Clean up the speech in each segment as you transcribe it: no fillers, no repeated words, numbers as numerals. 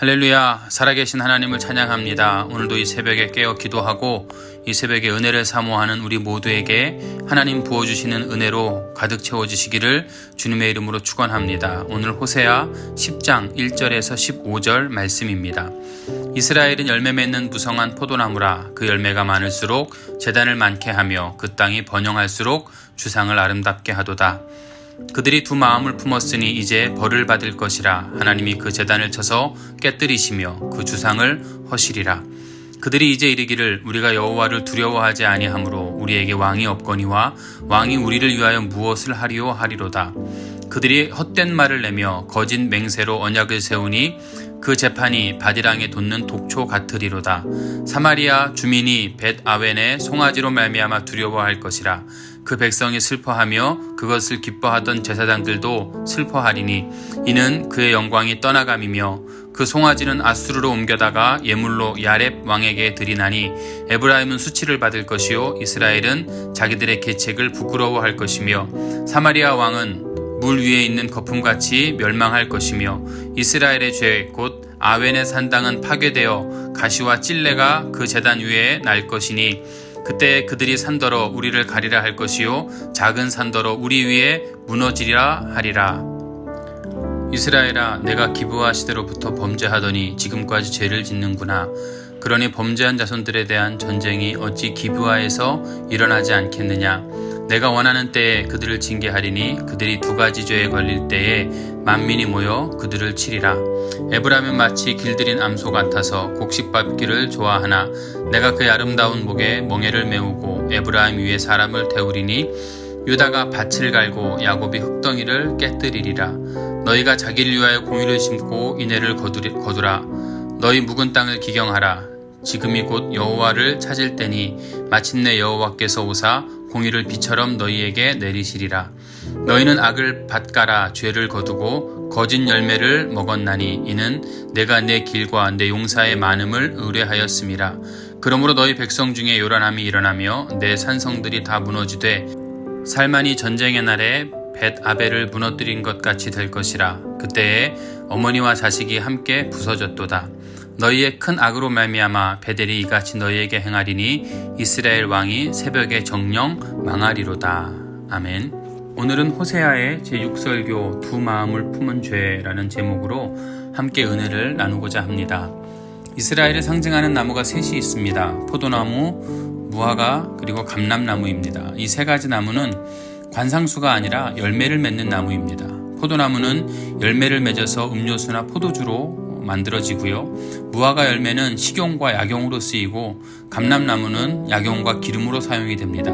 할렐루야, 살아계신 하나님을 찬양합니다. 오늘도 이 새벽에 깨어 기도하고 이 새벽에 은혜를 사모하는 우리 모두에게 하나님 부어주시는 은혜로 가득 채워지시기를 주님의 이름으로 축원합니다. 오늘 호세아 10장 1절에서 15절 말씀입니다. 이스라엘은 열매 맺는 무성한 포도나무라. 그 열매가 많을수록 재단을 많게 하며 그 땅이 번영할수록 주상을 아름답게 하도다. 그들이 두 마음을 품었으니 이제 벌을 받을 것이라. 하나님이 그 제단을 쳐서 깨뜨리시며 그 주상을 허시리라. 그들이 이제 이르기를 우리가 여호와를 두려워하지 아니하므로 우리에게 왕이 없거니와 왕이 우리를 위하여 무엇을 하리오 하리로다. 그들이 헛된 말을 내며 거짓 맹세로 언약을 세우니 그 재판이 바디랑에 돋는 독초 같으리로다. 사마리아 주민이 벳아웬의 송아지로 말미암아 두려워할 것이라. 그 백성이 슬퍼하며 그것을 기뻐하던 제사장들도 슬퍼하리니 이는 그의 영광이 떠나감이며 그 송아지는 아수르로 옮겨다가 예물로 야렙 왕에게 드리나니 에브라임은 수치를 받을 것이요 이스라엘은 자기들의 계책을 부끄러워할 것이며 사마리아 왕은 물 위에 있는 거품같이 멸망할 것이며 이스라엘의 죄 곧 아웬의 산당은 파괴되어 가시와 찔레가 그 제단 위에 날 것이니 그때 그들이 산더러 우리를 가리라 할 것이요 작은 산더러 우리 위에 무너지리라 하리라. 이스라엘아, 내가 기브아 시대로부터 범죄하더니 지금까지 죄를 짓는구나. 그러니 범죄한 자손들에 대한 전쟁이 어찌 기브아에서 일어나지 않겠느냐. 내가 원하는 때에 그들을 징계하리니 그들이 두 가지 죄에 걸릴 때에 만민이 모여 그들을 치리라. 에브라임은 마치 길들인 암소 같아서 곡식밟기를 좋아하나 내가 그의 아름다운 목에 멍에를 메우고 에브라임 위에 사람을 태우리니 유다가 밭을 갈고 야곱이 흙덩이를 깨뜨리리라. 너희가 자기를 위하여 공의를 심고 인애를 거두라. 너희 묵은 땅을 기경하라. 지금이 곧 여호와를 찾을 때니 마침내 여호와께서 오사 공의를 비처럼 너희에게 내리시리라. 너희는 악을 밭가라 죄를 거두고 거짓 열매를 먹었나니 이는 내가 내 길과 내 용사의 많음을 의뢰하였음이라. 그러므로 너희 백성 중에 요란함이 일어나며 내 산성들이 다 무너지되 살만이 전쟁의 날에 벳아벨을 무너뜨린 것 같이 될 것이라. 그때에 어머니와 자식이 함께 부서졌도다. 너희의 큰 악으로 말미암아 베델이 이같이 너희에게 행하리니 이스라엘 왕이 새벽에 정령 망하리로다. 아멘. 오늘은 호세아의 제6설교 두 마음을 품은 죄라는 제목으로 함께 은혜를 나누고자 합니다. 이스라엘을 상징하는 나무가 셋이 있습니다. 포도나무, 무화과, 그리고 감람나무입니다. 이 세 가지 나무는 관상수가 아니라 열매를 맺는 나무입니다. 포도나무는 열매를 맺어서 음료수나 포도주로 만들어지고요. 무화과 열매는 식용과 약용으로 쓰이고 감람나무는 약용과 기름으로 사용이 됩니다.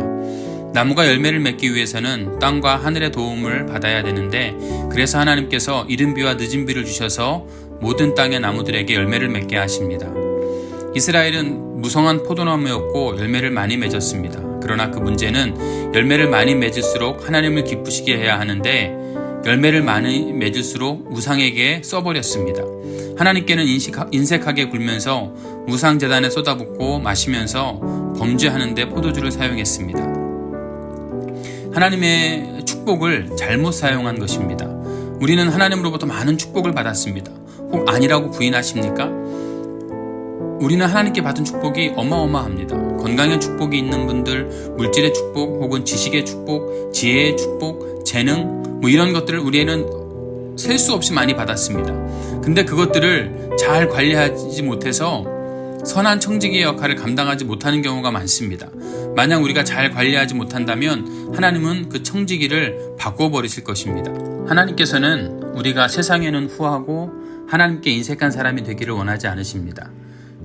나무가 열매를 맺기 위해서는 땅과 하늘의 도움을 받아야 되는데 그래서 하나님께서 이른 비와 늦은 비를 주셔서 모든 땅의 나무들에게 열매를 맺게 하십니다. 이스라엘은 무성한 포도나무였고 열매를 많이 맺었습니다. 그러나 그 문제는 열매를 많이 맺을수록 하나님을 기쁘시게 해야 하는데 열매를 많이 맺을수록 우상에게 써버렸습니다. 하나님께는 인색하게 굴면서 우상제단에 쏟아붓고 마시면서 범죄하는데 포도주를 사용했습니다. 하나님의 축복을 잘못 사용한 것입니다. 우리는 하나님으로부터 많은 축복을 받았습니다. 혹 아니라고 부인하십니까? 우리는 하나님께 받은 축복이 어마어마합니다. 건강의 축복이 있는 분들, 물질의 축복, 혹은 지식의 축복, 지혜의 축복, 재능, 이런 것들을 우리는 셀 수 없이 많이 받았습니다. 근데 그것들을 잘 관리하지 못해서 선한 청지기의 역할을 감당하지 못하는 경우가 많습니다. 만약 우리가 잘 관리하지 못한다면 하나님은 그 청지기를 바꿔버리실 것입니다. 하나님께서는 우리가 세상에는 후하고 하나님께 인색한 사람이 되기를 원하지 않으십니다.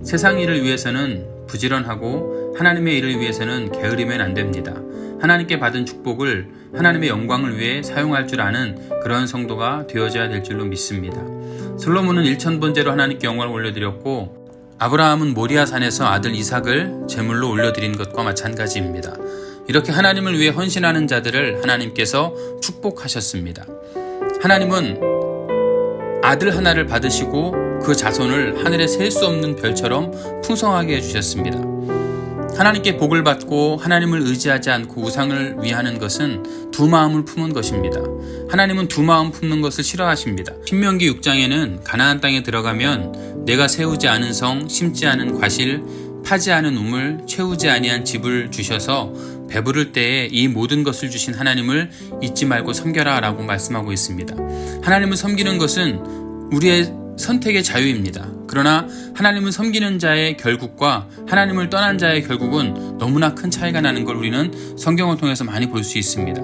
세상 일을 위해서는 부지런하고 하나님의 일을 위해서는 게으르면 안 됩니다. 하나님께 받은 축복을 하나님의 영광을 위해 사용할 줄 아는 그런 성도가 되어져야 될 줄로 믿습니다. 솔로몬은 1000번째로 하나님께 영광을 올려드렸고 아브라함은 모리아산에서 아들 이삭을 제물로 올려드린 것과 마찬가지입니다. 이렇게 하나님을 위해 헌신하는 자들을 하나님께서 축복하셨습니다. 하나님은 아들 하나를 받으시고 그 자손을 하늘에 셀 수 없는 별처럼 풍성하게 해주셨습니다. 하나님께 복을 받고 하나님을 의지하지 않고 우상을 위하는 것은 두 마음을 품은 것입니다. 하나님은 두 마음 품는 것을 싫어하십니다. 신명기 6장에는 가나안 땅에 들어가면 내가 세우지 않은 성, 심지 않은 과실, 파지 않은 우물, 채우지 아니한 집을 주셔서 배부를 때에 이 모든 것을 주신 하나님을 잊지 말고 섬겨라 라고 말씀하고 있습니다. 하나님을 섬기는 것은 우리의 선택의 자유입니다. 그러나 하나님을 섬기는 자의 결국과 하나님을 떠난 자의 결국은 너무나 큰 차이가 나는 걸 우리는 성경을 통해서 많이 볼 수 있습니다.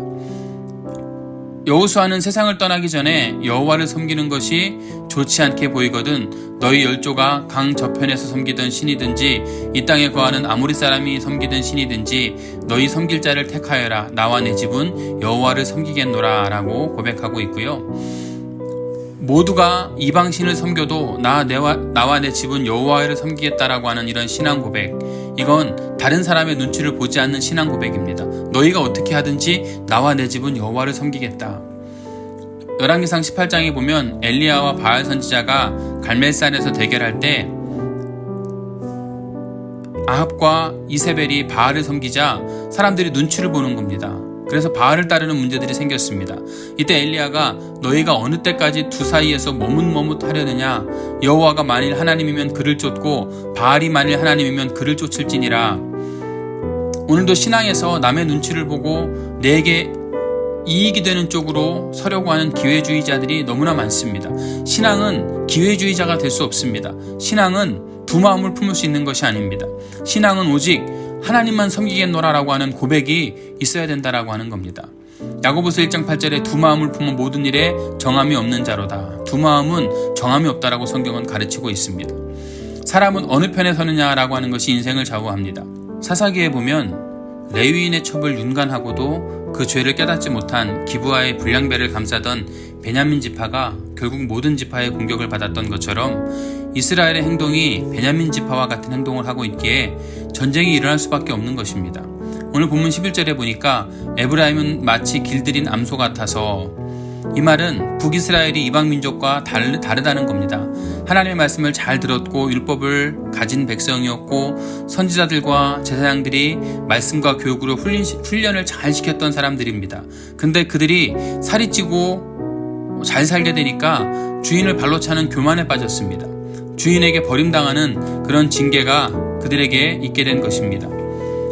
여호수아는 세상을 떠나기 전에 여호와를 섬기는 것이 좋지 않게 보이거든 너희 열조가 강 저편에서 섬기던 신이든지 이 땅에 거하는 아모리 사람이 섬기던 신이든지 너희 섬길 자를 택하여라. 나와 내 집은 여호와를 섬기겠노라 라고 고백하고 있고요. 모두가 이방신을 섬겨도 나와 내 집은 여호와를 섬기겠다라고 하는 이런 신앙 고백, 이건 다른 사람의 눈치를 보지 않는 신앙 고백입니다. 너희가 어떻게 하든지 나와 내 집은 여호와를 섬기겠다. 열왕기상 18장에 보면 엘리야와 바알 선지자가 갈멜산에서 대결할 때 아합과 이세벨이 바알을 섬기자 사람들이 눈치를 보는 겁니다. 그래서 바알을 따르는 문제들이 생겼습니다. 이때 엘리야가 너희가 어느 때까지 두 사이에서 머뭇머뭇하려느냐, 여호와가 만일 하나님이면 그를 쫓고 바알이 만일 하나님이면 그를 쫓을지니라. 오늘도 신앙에서 남의 눈치를 보고 내게 이익이 되는 쪽으로 서려고 하는 기회주의자들이 너무나 많습니다. 신앙은 기회주의자가 될 수 없습니다. 신앙은 두 마음을 품을 수 있는 것이 아닙니다. 신앙은 오직 하나님만 섬기겠노라라고 하는 고백이 있어야 된다라고 하는 겁니다. 야고보서 1장 8절에 두 마음을 품은 모든 일에 정함이 없는 자로다. 두 마음은 정함이 없다라고 성경은 가르치고 있습니다. 사람은 어느 편에 서느냐라고 하는 것이 인생을 좌우합니다. 사사기에 보면 레위인의 첩을 윤관하고도 그 죄를 깨닫지 못한 기브아의 불량배를 감싸던 베냐민 지파가 결국 모든 지파의 공격을 받았던 것처럼 이스라엘의 행동이 베냐민 지파와 같은 행동을 하고 있기에 전쟁이 일어날 수밖에 없는 것입니다. 오늘 본문 11절에 보니까 에브라임은 마치 길들인 암소 같아서, 이 말은 북이스라엘이 이방민족과 다르다는 겁니다. 하나님의 말씀을 잘 들었고 율법을 가진 백성이었고 선지자들과 제사장들이 말씀과 교육으로 훈련을 잘 시켰던 사람들입니다. 근데 그들이 살이 찌고 잘 살게 되니까 주인을 발로 차는 교만에 빠졌습니다. 주인에게 버림당하는 그런 징계가 그들에게 있게 된 것입니다.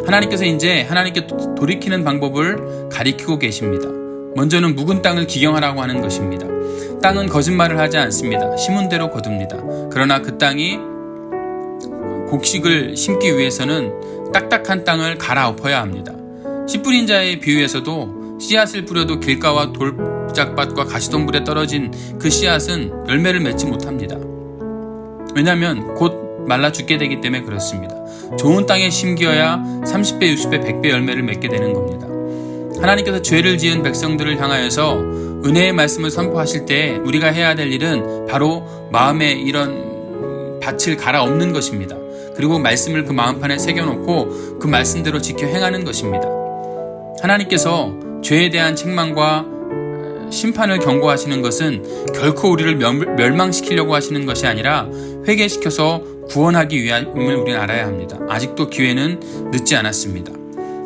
하나님께서 이제 하나님께 돌이키는 방법을 가리키고 계십니다. 먼저는 묵은 땅을 기경하라고 하는 것입니다. 땅은 거짓말을 하지 않습니다. 심은 대로 거둡니다. 그러나 그 땅이 곡식을 심기 위해서는 딱딱한 땅을 갈아엎어야 합니다. 씨 뿌린 자의 비유에서도 씨앗을 뿌려도 길가와 돌짝밭과 가시덤불에 떨어진 그 씨앗은 열매를 맺지 못합니다. 왜냐하면 곧 말라 죽게 되기 때문에 그렇습니다. 좋은 땅에 심기어야 30배, 60배, 100배 열매를 맺게 되는 겁니다. 하나님께서 죄를 지은 백성들을 향하여서 은혜의 말씀을 선포하실 때 우리가 해야 될 일은 바로 마음에 이런 밭을 갈아엎는 것입니다. 그리고 말씀을 그 마음판에 새겨놓고 그 말씀대로 지켜 행하는 것입니다. 하나님께서 죄에 대한 책망과 심판을 경고하시는 것은 결코 우리를 멸망시키려고 하시는 것이 아니라 회개시켜서 구원하기 위함을 우리는 알아야 합니다. 아직도 기회는 늦지 않았습니다.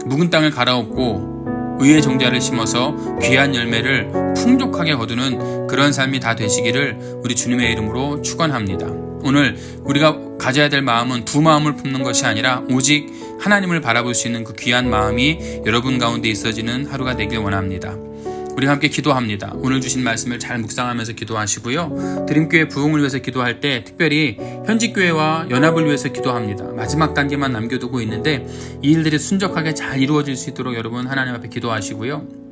묵은 땅을 갈아엎고 의의 종자를 심어서 귀한 열매를 풍족하게 거두는 그런 삶이 다 되시기를 우리 주님의 이름으로 축원합니다. 오늘 우리가 가져야 될 마음은 두 마음을 품는 것이 아니라 오직 하나님을 바라볼 수 있는 그 귀한 마음이 여러분 가운데 있어지는 하루가 되길 원합니다. 우리 함께 기도합니다. 오늘 주신 말씀을 잘 묵상하면서 기도하시고요. 드림교회 부흥을 위해서 기도할 때 특별히 현직교회와 연합을 위해서 기도합니다. 마지막 단계만 남겨두고 있는데 이 일들이 순적하게 잘 이루어질 수 있도록 여러분 하나님 앞에 기도하시고요.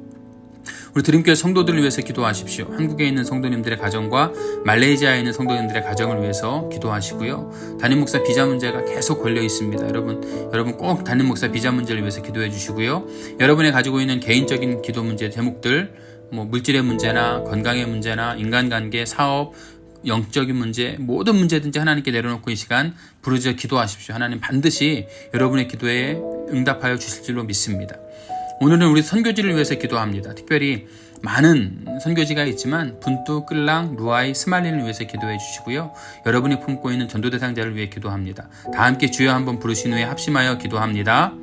우리 드림교회 성도들을 위해서 기도하십시오. 한국에 있는 성도님들의 가정과 말레이시아에 있는 성도님들의 가정을 위해서 기도하시고요. 담임 목사 비자 문제가 계속 걸려 있습니다. 여러분 꼭 담임 목사 비자 문제를 위해서 기도해 주시고요. 여러분이 가지고 있는 개인적인 기도 문제 제목들, 물질의 문제나 건강의 문제나 인간관계, 사업, 영적인 문제, 모든 문제든지 하나님께 내려놓고 이 시간 부르짖어 기도하십시오. 하나님 반드시 여러분의 기도에 응답하여 주실 줄로 믿습니다. 오늘은 우리 선교지를 위해서 기도합니다. 특별히 많은 선교지가 있지만 분투, 끌랑, 루아이, 스말린을 위해서 기도해 주시고요. 여러분이 품고 있는 전도 대상자를 위해 기도합니다. 다 함께 주여 한번 부르신 후에 합심하여 기도합니다.